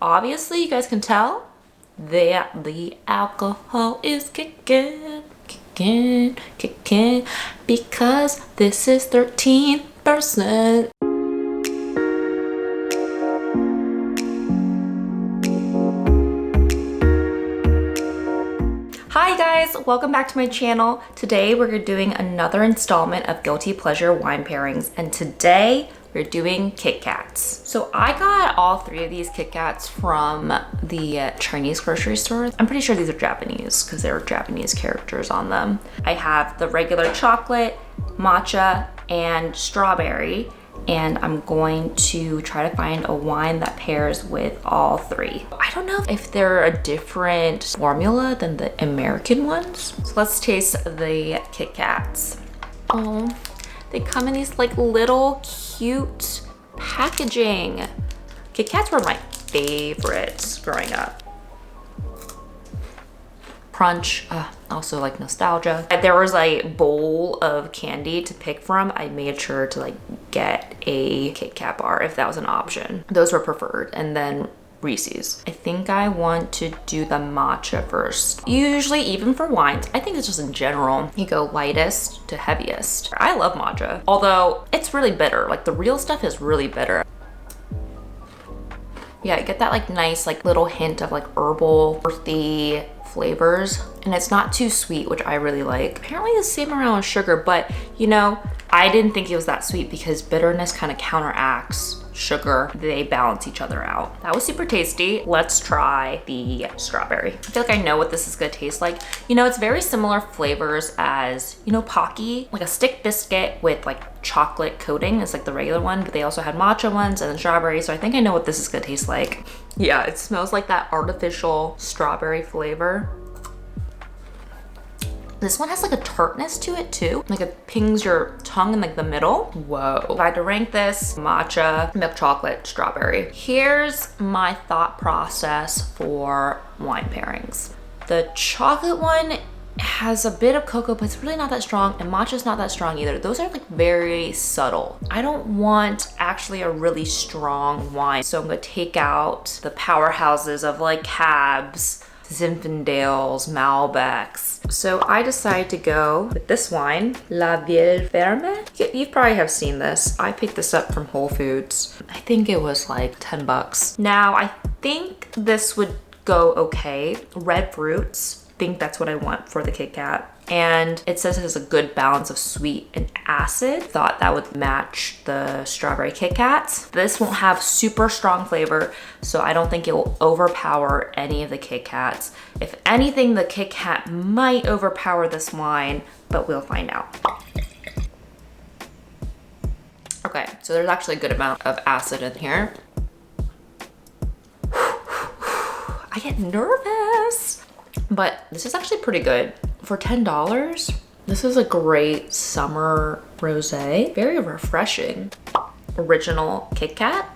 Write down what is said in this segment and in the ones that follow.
Obviously, you guys can tell that the alcohol is kicking, because this is 13%. Hi guys, welcome back to my channel. Today we're doing another installment of Guilty Pleasure Wine Pairings, and today we're doing KitKats. So I got all three of these KitKats from the Chinese grocery store. I'm pretty sure these are Japanese because there are Japanese characters on them. I have the regular chocolate, matcha, and strawberry, and I'm going to try to find a wine that pairs with all three. I don't know if they're a different formula than the American ones. So let's taste the KitKats. Oh, they come in these like little cute packaging. KitKats were my favorites growing up. Crunch, also like nostalgia. There was a bowl of candy to pick from. I made sure to like get a Kit Kat bar if that was an option. Those were preferred. And then Reese's. I think I want to do the matcha first. Usually, even for wines, I think it's just in general, you go lightest to heaviest. I love matcha, although it's really bitter. Like the real stuff is really bitter. Yeah, I get that like nice like little hint of like herbal, earthy flavors, and it's not too sweet, which I really like. Apparently the same around with sugar, but you know, I didn't think it was that sweet because bitterness kind of counteracts sugar. They balance each other out. That was super tasty. Let's try the strawberry. I feel like I know what this is gonna taste like. You know, it's very similar flavors as, you know, Pocky, like a stick biscuit with like chocolate coating is like the regular one, but they also had matcha ones and then strawberry. So I think I know what this is gonna taste like. Yeah, it smells like that artificial strawberry flavor. This one has like a tartness to it too. Like it pings your tongue in like the middle. Whoa. If I had to rank this, matcha, milk chocolate, strawberry. Here's my thought process for wine pairings. The chocolate one has a bit of cocoa, but it's really not that strong, and matcha's not that strong either. Those are like very subtle. I don't want actually a really strong wine. So I'm gonna take out the powerhouses of like Cabs, Zinfandels, Malbecs. So I decided to go with this wine, La Vielle Ferme. You probably have seen this. I picked this up from Whole Foods. I think it was like 10 bucks. Now I think this would go okay. Red fruits, I think that's what I want for the Kit Kat. And it says it has a good balance of sweet and acid. Thought that would match the strawberry Kit Kats. This won't have super strong flavor, so I don't think it will overpower any of the Kit Kats. If anything, the Kit Kat might overpower this wine, but we'll find out. Okay, so there's actually a good amount of acid in here. I get nervous, but this is actually pretty good. For $10, this is a great summer rosé. Very refreshing. Original Kit Kat.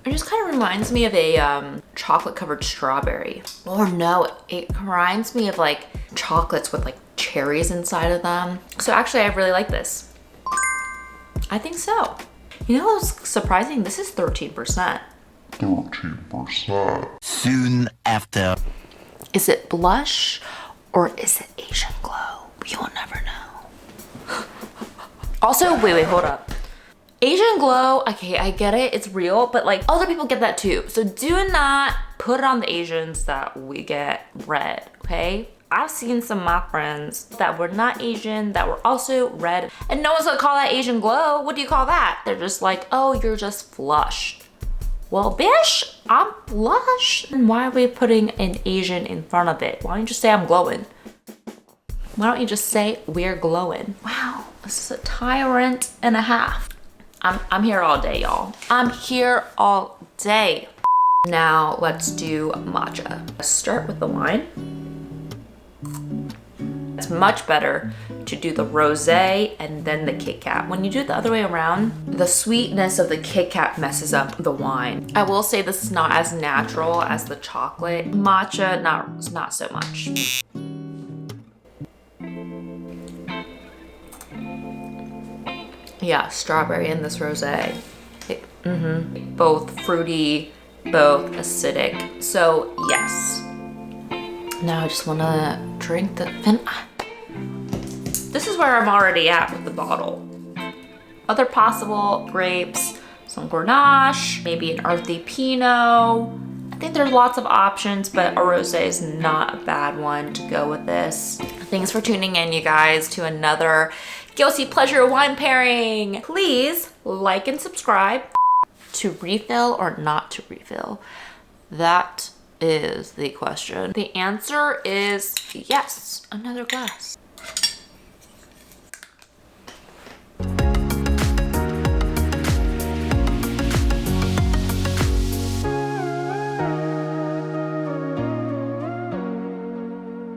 It just kind of reminds me of a chocolate covered strawberry. Or no, it reminds me of like chocolates with like cherries inside of them. So actually I really like this. I think so. You know what's surprising? This is 13%. 13%. Soon after. Is it blush or is it Asian glow? You'll never know. Also, wait, hold up. Asian glow, okay, I get it, it's real, but like other people get that too. So do not put it on the Asians that we get red, okay? I've seen some of my friends that were not Asian that were also red, and no one's gonna call that Asian glow. What do you call that? They're just like, oh, you're just flushed. Well, bish, I'm blush. And why are we putting an Asian in front of it? Why don't you just say I'm glowing? Why don't you just say we're glowing? Wow, this is a tyrant and a half. I'm here all day, y'all. I'm here all day. Now let's do matcha. Let's start with the wine. It's much better to do the rosé and then the Kit Kat. When you do it the other way around, the sweetness of the Kit Kat messes up the wine. I will say this is not as natural as the chocolate. Matcha, not so much. Yeah, strawberry in this rosé. Both fruity, both acidic. So yes. Now I just wanna drink the, this is where I'm already at with the bottle. Other possible grapes, some Grenache, maybe an earthy Pinot. I think there's lots of options, but a rosé is not a bad one to go with this. Thanks for tuning in, you guys, to another Guilty Pleasure wine pairing. Please like and subscribe. To refill or not to refill? That is the question. The answer is yes, another glass.